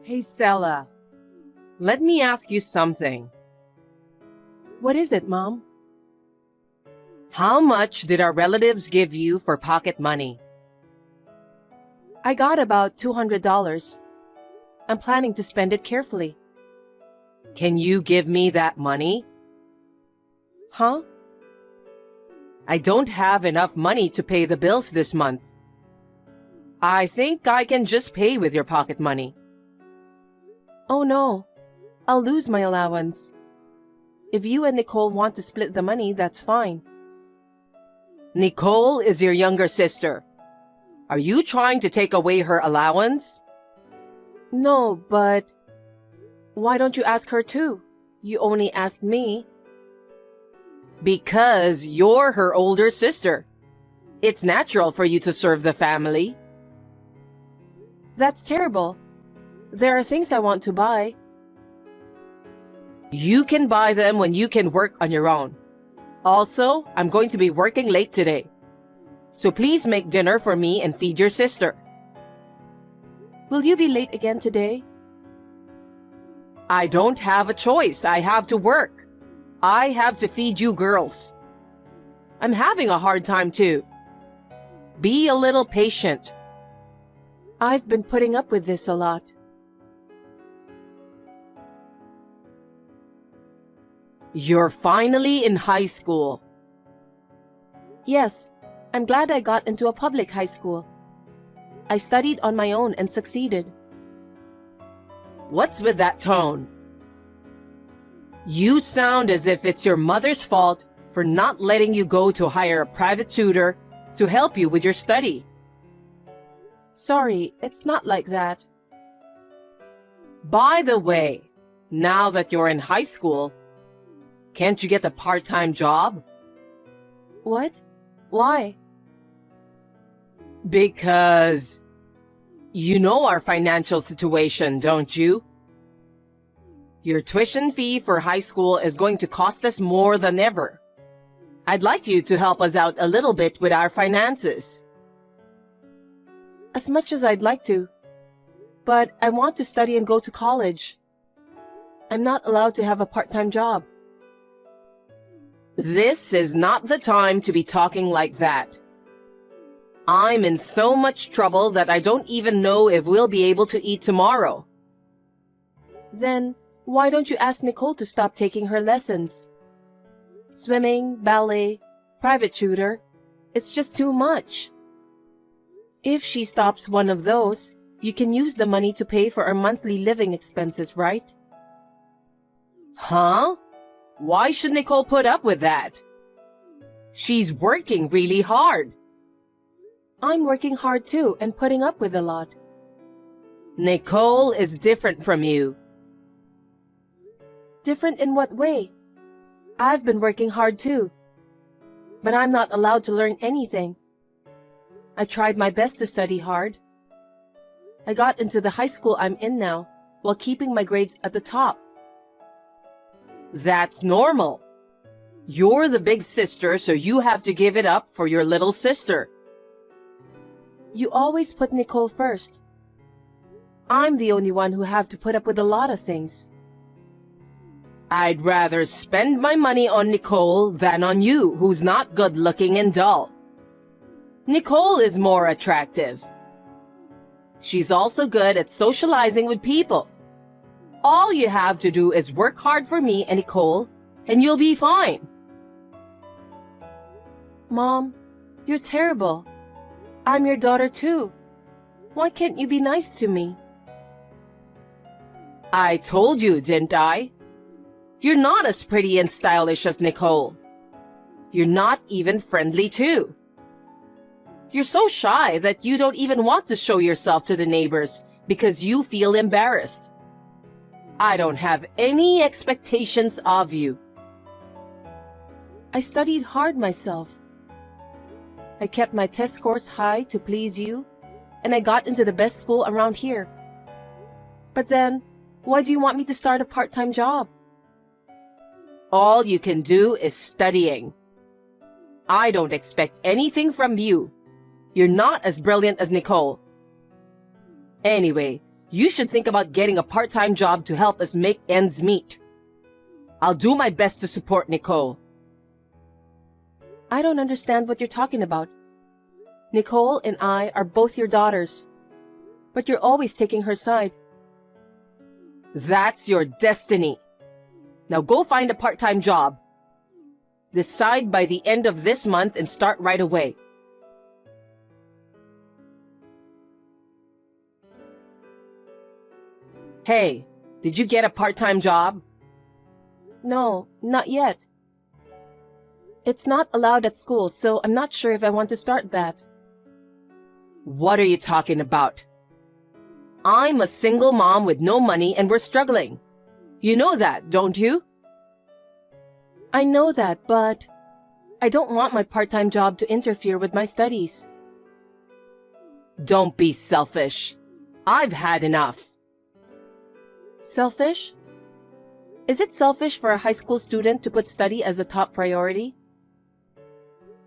Hey, Stella, let me ask you something. What is it, Mom? How much did our relatives give you for pocket money? I got about $200. I'm planning to spend it carefully. Can you give me that money? Huh? I don't have enough money to pay the bills this month. I think I can just pay with your pocket money. Oh no, I'll lose my allowance. If you and Nicole want to split the money, that's fine. Nicole is your younger sister. Are you trying to take away her allowance? No, but why don't you ask her too? You only asked me. Because you're her older sister. It's natural for you to serve the family. That's terrible. There are things I want to buy. You can buy them when you can work on your own. Also, I'm going to be working late today. So please make dinner for me and feed your sister. Will you be late again today? I don't have a choice. I have to work. I have to feed you girls. I'm having a hard time too. Be a little patient. I've been putting up with this a lot. You're finally in high school. Yes, I'm glad I got into a public high school. I studied on my own and succeeded. What's with that tone? You sound as if it's your mother's fault for not letting you go to hire a private tutor to help you with your study. Sorry, it's not like that. By the way, now that you're in high school, can't you get a part-time job? What? Why? Because you know our financial situation, don't you? Your tuition fee for high school is going to cost us more than ever. I'd like you to help us out a little bit with our finances. As much as I'd like to. But I want to study and go to college. I'm not allowed to have a part-time job. This is not the time to be talking like that. I'm in so much trouble that I don't even know if we'll be able to eat tomorrow. Then, why don't you ask Nicole to stop taking her lessons? Swimming, ballet, private tutor, it's just too much. If she stops one of those, you can use the money to pay for our monthly living expenses, right? Huh? Why should Nicole put up with that? She's working really hard. I'm working hard too and putting up with a lot. Nicole is different from you. Different in what way? I've been working hard too. But I'm not allowed to learn anything. I tried my best to study hard. I got into the high school I'm in now while keeping my grades at the top. That's normal. You're the big sister, so you have to give it up for your little sister. You always put Nicole first. I'm the only one who have to put up with a lot of things. I'd rather spend my money on Nicole than on you, who's not good-looking and dull. Nicole is more attractive. She's also good at socializing with people. All you have to do is work hard for me and Nicole, and you'll be fine. Mom, you're terrible. I'm your daughter too. Why can't you be nice to me? I told you, didn't I? You're not as pretty and stylish as Nicole. You're not even friendly too. You're so shy that you don't even want to show yourself to the neighbors because you feel embarrassed. I don't have any expectations of you. I studied hard myself. I kept my test scores high to please you, and I got into the best school around here. But then, why do you want me to start a part-time job? All you can do is studying. I don't expect anything from you. You're not as brilliant as Nicole. Anyway, You should think about getting a part-time job to help us make ends meet. I'll do my best to support Nicole. I don't understand what you're talking about. Nicole and I are both your daughters, but you're always taking her side. That's your destiny. Now go find a part-time job. Decide by the end of this month and start right away. Hey, did you get a part-time job? No, not yet. It's not allowed at school, so I'm not sure if I want to start that. What are you talking about? I'm a single mom with no money and we're struggling. You know that, don't you? I know that, but I don't want my part-time job to interfere with my studies. Don't be selfish. I've had enough. Selfish? Is it selfish for a high school student to put study as a top priority?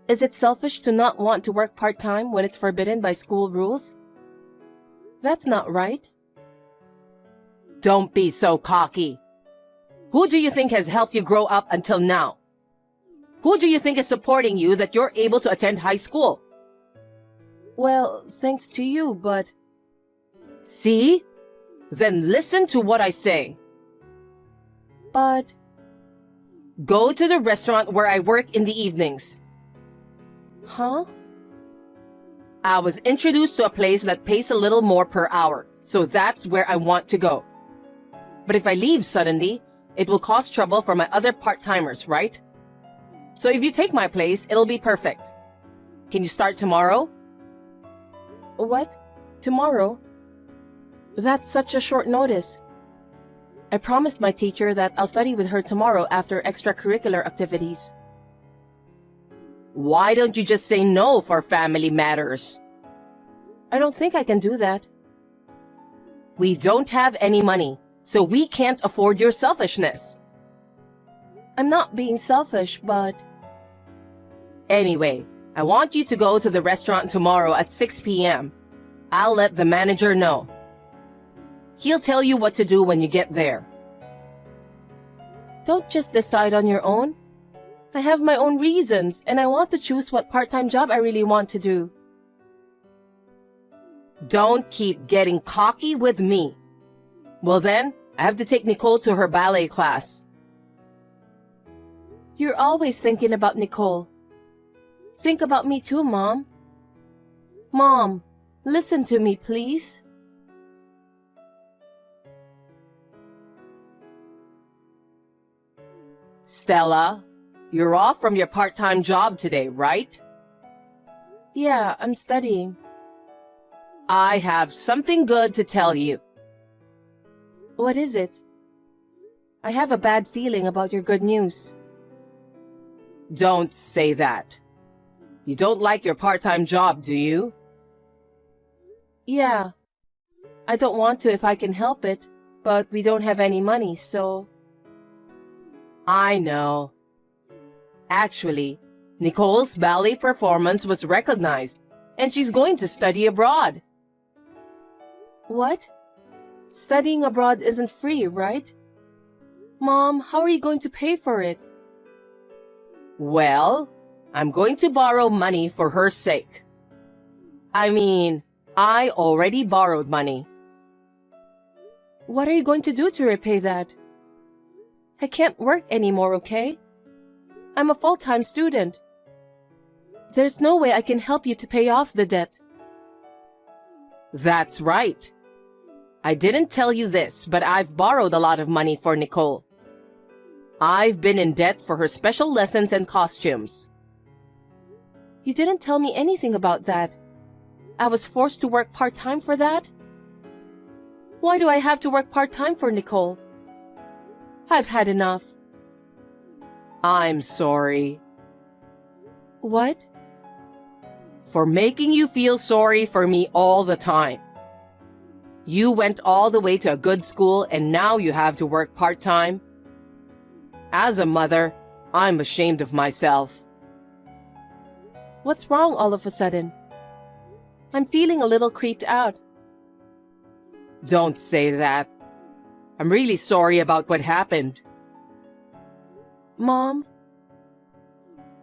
Is it selfish to not want to work part-time when it's forbidden by school rules? That's not right. Don't be so cocky. Who do you think has helped you grow up until now? Who do you think is supporting you that you're able to attend high school? Well, thanks to you, but... See? Then listen to what I say. But... Go to the restaurant where I work in the evenings. Huh? I was introduced to a place that pays a little more per hour, so that's where I want to go. But if I leave suddenly, it will cause trouble for my other part-timers, right? So if you take my place, it'll be perfect. Can you start tomorrow? What? Tomorrow? That's such a short notice. I promised my teacher that I'll study with her tomorrow after extracurricular activities. Why don't you just say no for family matters? I don't think I can do that. We don't have any money, so we can't afford your selfishness. I'm not being selfish, but... Anyway, I want you to go to the restaurant tomorrow at 6 p.m. I'll let the manager know. He'll tell you what to do when you get there. Don't just decide on your own. I have my own reasons, and I want to choose what part-time job I really want to do. Don't keep getting cocky with me. Well then, I have to take Nicole to her ballet class. You're always thinking about Nicole. Think about me too, Mom. Mom, listen to me, please. Stella, you're off from your part-time job today, right? Yeah, I'm studying. I have something good to tell you. What is it? I have a bad feeling about your good news. Don't say that. You don't like your part-time job, do you? Yeah. I don't want to if I can help it, but we don't have any money, so... I know. Actually, Nicole's ballet performance was recognized, and she's going to study abroad. What? Studying abroad isn't free, right? Mom, how are you going to pay for it? Well, I'm going to borrow money for her sake. I mean, I already borrowed money. What are you going to do to repay that? I can't work anymore, okay? I'm a full-time student. There's no way I can help you to pay off the debt. That's right. I didn't tell you this, but I've borrowed a lot of money for Nicole. I've been in debt for her special lessons and costumes. You didn't tell me anything about that. I was forced to work part-time for that? Why do I have to work part-time for Nicole? I've had enough. I'm sorry. What? For making you feel sorry for me all the time. You went all the way to a good school and now you have to work part-time. As a mother, I'm ashamed of myself. What's wrong all of a sudden? I'm feeling a little creeped out. Don't say that. I'm really sorry about what happened. Mom,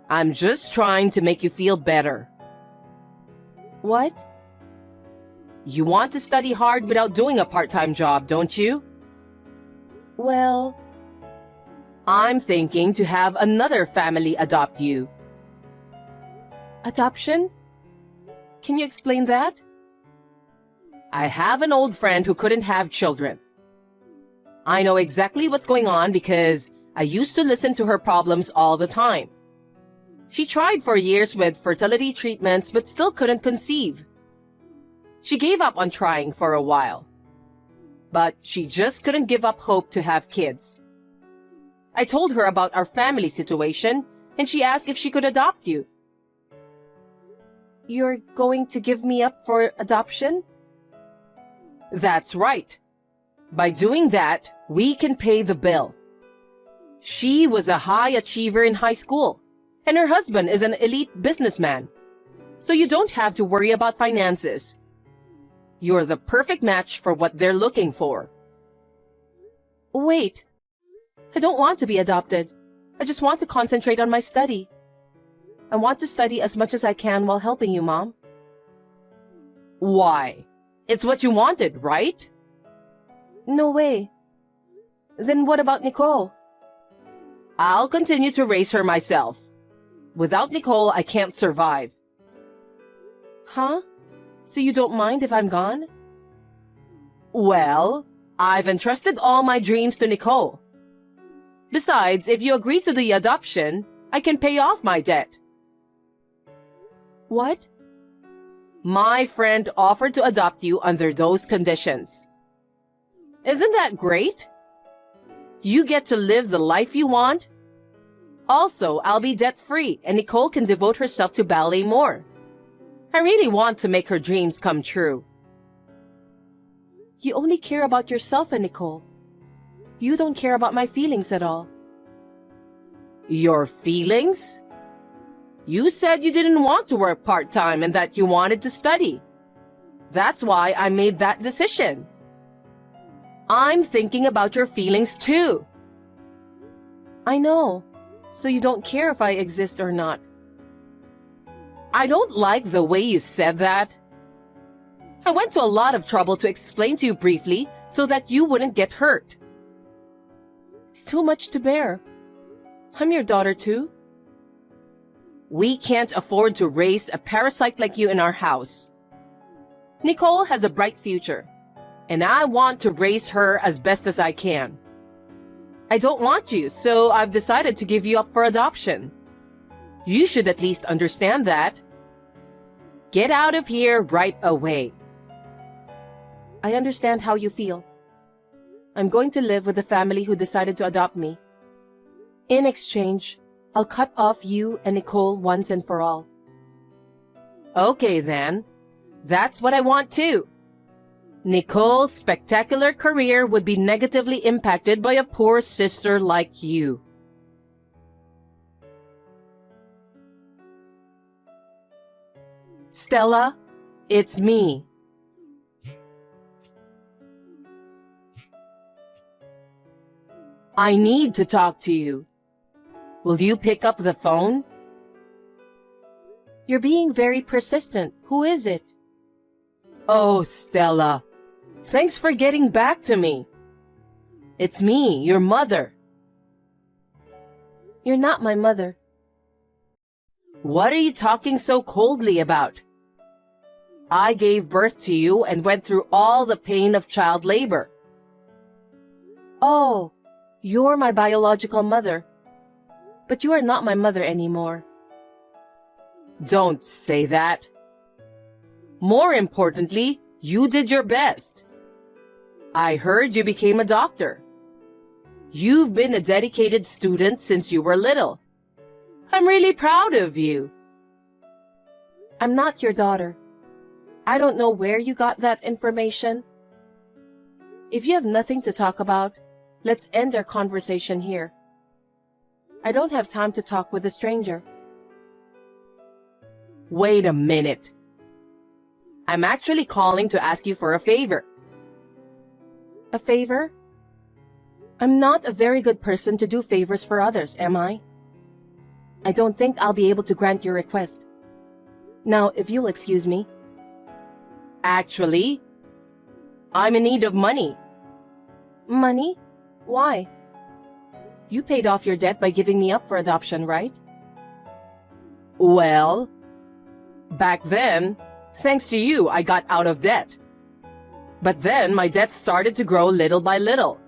I'm just trying to make you feel better. what? You want to study hard without doing a part-time job, don't you? Well, I'm thinking to have another family adopt you. adoption? Can you explain that? I have an old friend who couldn't have children. I know exactly what's going on because I used to listen to her problems all the time. She tried for years with fertility treatments but still couldn't conceive. She gave up on trying for a while. But she just couldn't give up hope to have kids. I told her about our family situation and she asked if she could adopt you. You're going to give me up for adoption? That's right. By doing that, we can pay the bill. She was a high achiever in high school, and her husband is an elite businessman. So you don't have to worry about finances. You're the perfect match for what they're looking for. Wait. I don't want to be adopted. I just want to concentrate on my study. I want to study as much as I can while helping you, Mom. Why? It's what you wanted, right? No way. Then what about Nicole? I'll continue to raise her myself. Without Nicole, I can't survive. Huh? So you don't mind if I'm gone? Well, I've entrusted all my dreams to Nicole. Besides, if you agree to the adoption, I can pay off my debt. What? My friend offered to adopt you under those conditions. Isn't that great? You get to live the life you want. Also, I'll be debt-free and Nicole can devote herself to ballet more. I really want to make her dreams come true. You only care about yourself and Nicole. You don't care about my feelings at all. Your feelings? You said you didn't want to work part-time and that you wanted to study. That's why I made that decision. I'm thinking about your feelings too. I know. So you don't care if I exist or not. I don't like the way you said that. I went to a lot of trouble to explain to you briefly so that you wouldn't get hurt. It's too much to bear. I'm your daughter too. We can't afford to raise a parasite like you in our house. Nicole has a bright future, and I want to raise her as best as I can. I don't want you, so I've decided to give you up for adoption. You should at least understand that. Get out of here right away. I understand how you feel. I'm going to live with the family who decided to adopt me. In exchange, I'll cut off you and Nicole once and for all. Okay then. That's what I want too. Nicole's spectacular career would be negatively impacted by a poor sister like you. Stella, it's me. I need to talk to you. Will you pick up the phone? You're being very persistent. Who is it? Oh, Stella. Thanks for getting back to me. It's me, your mother. You're not my mother. What are you talking so coldly about? I gave birth to you and went through all the pain of child labor. Oh, you're my biological mother. But you are not my mother anymore. Don't say that. More importantly, you did your best. I heard you became a doctor. You've been a dedicated student since you were little. I'm really proud of you. I'm not your daughter. I don't know where you got that information. If you have nothing to talk about, let's end our conversation here. I don't have time to talk with a stranger. Wait a minute. I'm actually calling to ask you for a favor. A favor? I'm not a very good person to do favors for others, am I? I don't think I'll be able to grant your request. Now, if you'll excuse me. Actually, I'm in need of money. Money? Why? You paid off your debt by giving me up for adoption, right? Well, back then, thanks to you, I got out of debt. But then my debt started to grow little by little.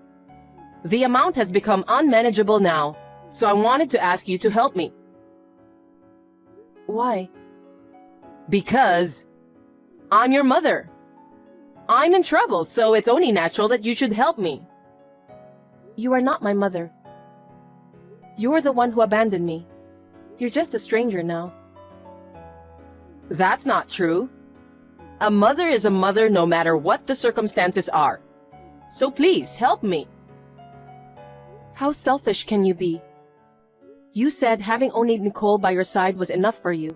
The amount has become unmanageable now, so I wanted to ask you to help me. Why? Because I'm your mother. I'm in trouble, so it's only natural that you should help me. You are not my mother. You're the one who abandoned me. You're just a stranger now. That's not true. A mother is a mother no matter what the circumstances are. So please, help me. How selfish can you be? You said having only Nicole by your side was enough for you.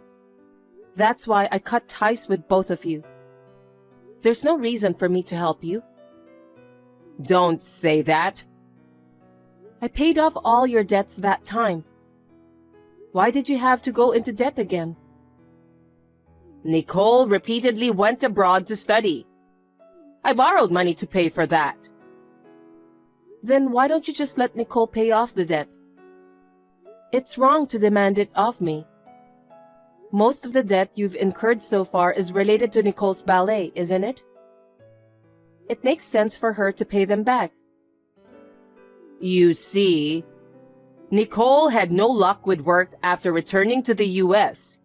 That's why I cut ties with both of you. There's no reason for me to help you. Don't say that. I paid off all your debts that time. Why did you have to go into debt again? Nicole repeatedly went abroad to study. I borrowed money to pay for that. Then why don't you just let Nicole pay off the debt? It's wrong to demand it of me. Most of the debt you've incurred so far is related to Nicole's ballet, isn't it? It makes sense for her to pay them back. You see, Nicole had no luck with work after returning to the US.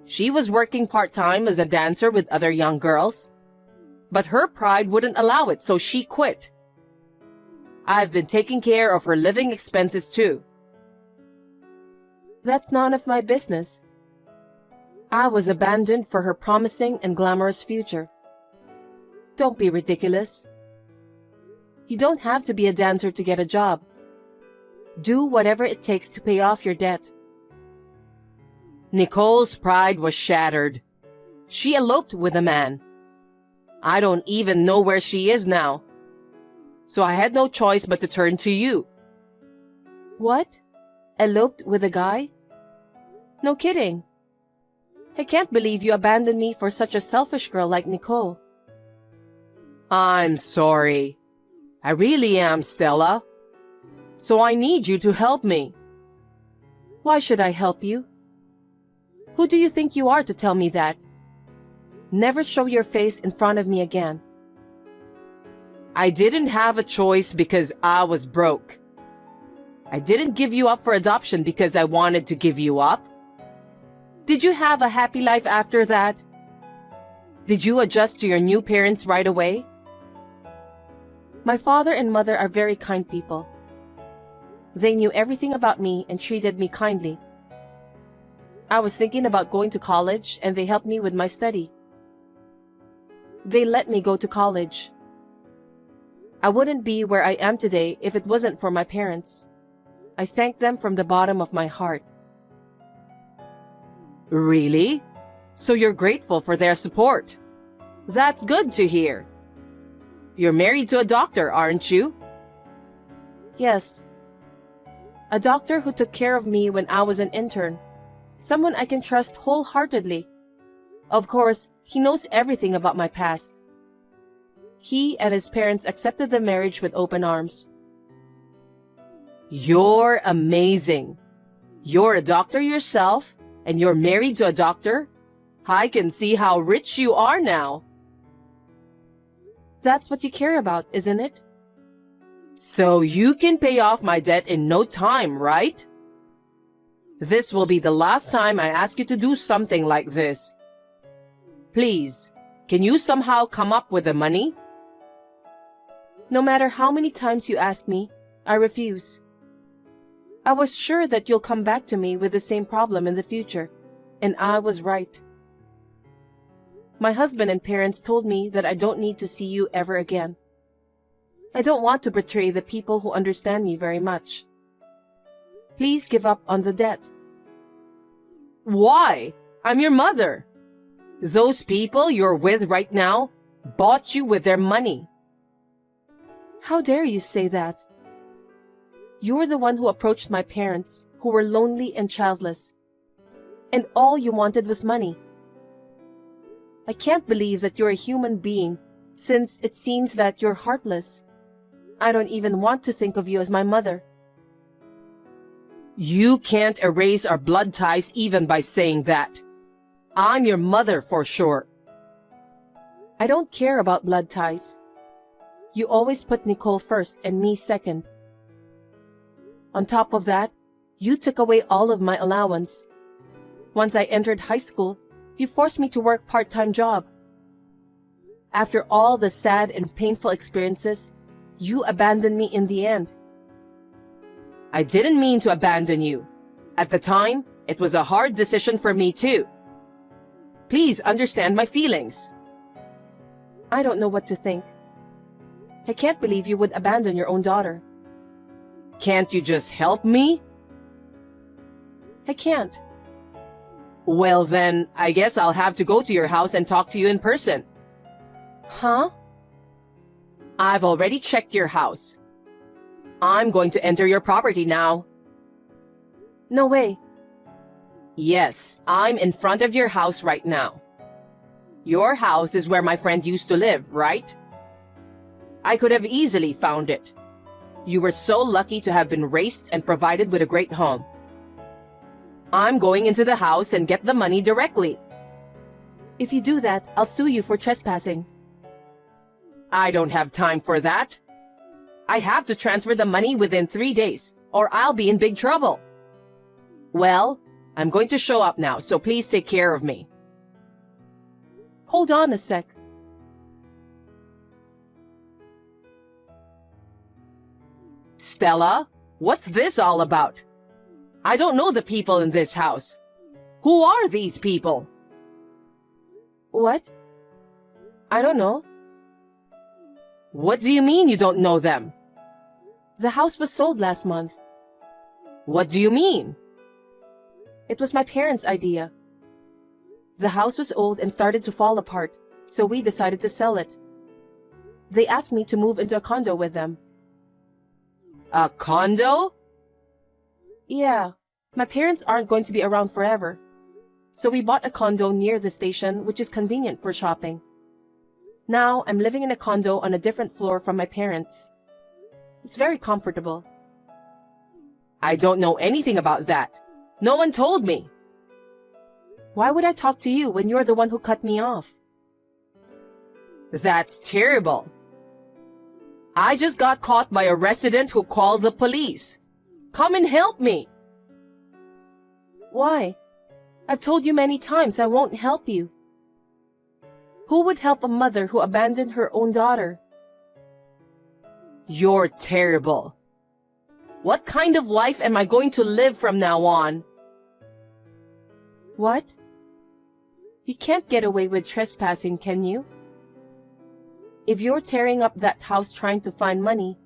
She was working part-time as a dancer with other young girls, but her pride wouldn't allow it, so she quit. I've been taking care of her living expenses too. That's none of my business. I was abandoned for her promising and glamorous future. Don't be ridiculous. You don't have to be a dancer to get a job. Do whatever it takes to pay off your debt. Nicole's pride was shattered. She eloped with a man. I don't even know where she is now. So I had no choice but to turn to you. What? Eloped with a guy? No kidding. I can't believe you abandoned me for such a selfish girl like Nicole. I'm sorry. I really am, Stella. So I need you to help me. Why should I help you? Who do you think you are to tell me that? Never show your face in front of me again. I didn't have a choice because I was broke. I didn't give you up for adoption because I wanted to give you up. Did you have a happy life after that? Did you adjust to your new parents right away? My father and mother are very kind people. They knew everything about me and treated me kindly. I was thinking about going to college and they helped me with my study. They let me go to college. I wouldn't be where I am today if it wasn't for my parents. I thank them from the bottom of my heart. Really? So you're grateful for their support. That's good to hear. You're married to a doctor, aren't you? Yes. A doctor who took care of me when I was an intern. Someone I can trust wholeheartedly. Of course, he knows everything about my past. He and his parents accepted the marriage with open arms. You're amazing. You're a doctor yourself, and you're married to a doctor? I can see how rich you are now. That's what you care about, isn't it? So you can pay off my debt in no time, right? This will be the last time I ask you to do something like this. Please, can you somehow come up with the money? No matter how many times you ask me, I refuse. I was sure that you'll come back to me with the same problem in the future, and I was right. My husband and parents told me that I don't need to see you ever again. I don't want to betray the people who understand me very much. Please give up on the debt. Why? I'm your mother. Those people you're with right now bought you with their money. How dare you say that? You're the one who approached my parents, who were lonely and childless. And all you wanted was money. I can't believe that you're a human being, since it seems that you're heartless. I don't even want to think of you as my mother. You can't erase our blood ties even by saying that. I'm your mother for sure. I don't care about blood ties. You always put Nicole first and me second. On top of that, you took away all of my allowance. Once I entered high school, you forced me to work part-time job. After all the sad and painful experiences, you abandoned me in the end. I didn't mean to abandon you. At the time, it was a hard decision for me too. Please understand my feelings. I don't know what to think. I can't believe you would abandon your own daughter. Can't you just help me? I can't. Well then, I guess I'll have to go to your house and talk to you in person. Huh? I've already checked your house. I'm going to enter your property now. No way. Yes, I'm in front of your house right now. Your house is where my friend used to live, right? I could have easily found it. You were so lucky to have been raised and provided with a great home. I'm going into the house and get the money directly. If you do that, I'll sue you for trespassing. I don't have time for that. I have to transfer the money within 3 days, or I'll be in big trouble. Well, I'm going to show up now, so please take care of me. Hold on a sec. Stella, what's this all about? I don't know the people in this house. Who are these people? What? I don't know. What do you mean you don't know them? The house was sold last month. What do you mean? It was my parents' idea. The house was old and started to fall apart, so we decided to sell it. They asked me to move into a condo with them. A condo? Yeah, my parents aren't going to be around forever. So we bought a condo near the station, which is convenient for shopping. Now I'm living in a condo on a different floor from my parents. It's very comfortable. I don't know anything about that. No one told me. Why would I talk to you when you're the one who cut me off? That's terrible. I just got caught by a resident who called the police. Come and help me. Why? I've told you many times I won't help you. Who would help a mother who abandoned her own daughter? You're terrible. What kind of life am I going to live from now on? What? You can't get away with trespassing, can you? If you're tearing up that house trying to find money,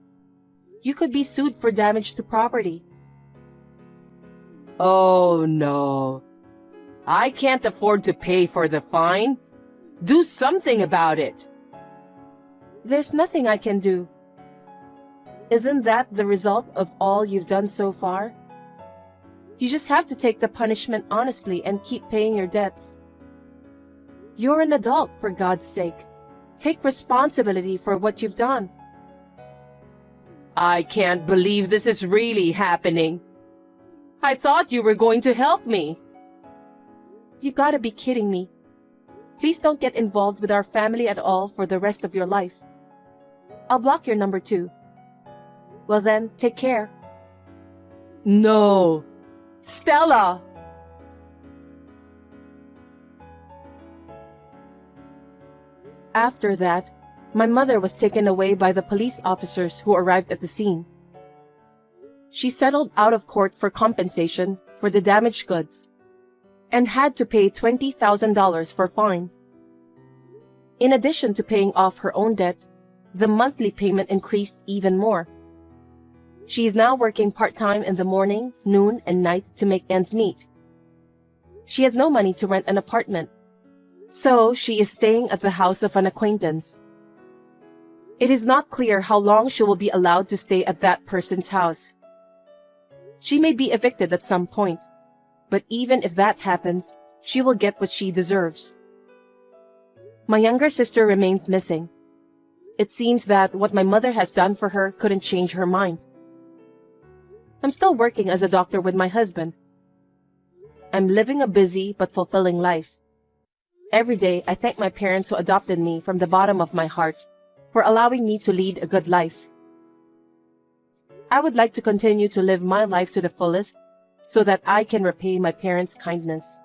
you could be sued for damage to property. Oh no. I can't afford to pay for the fine. Do something about it. There's nothing I can do. Isn't that the result of all you've done so far? You just have to take the punishment honestly and keep paying your debts. You're an adult, for God's sake. Take responsibility for what you've done. I can't believe this is really happening. I thought you were going to help me. You gotta be kidding me. Please don't get involved with our family at all for the rest of your life. I'll block your number too. Well then, take care. No. Stella! After that, my mother was taken away by the police officers who arrived at the scene. She settled out of court for compensation for the damaged goods and had to pay $20,000 for fine. In addition to paying off her own debt, the monthly payment increased even more. She is now working part-time in the morning, noon, and night to make ends meet. She has no money to rent an apartment, so she is staying at the house of an acquaintance. It is not clear how long she will be allowed to stay at that person's house. She may be evicted at some point, but even if that happens, she will get what she deserves. My younger sister remains missing. It seems that what my mother has done for her couldn't change her mind. I'm still working as a doctor with my husband. I'm living a busy but fulfilling life. Every day, I thank my parents who adopted me from the bottom of my heart for allowing me to lead a good life. I would like to continue to live my life to the fullest so that I can repay my parents' kindness.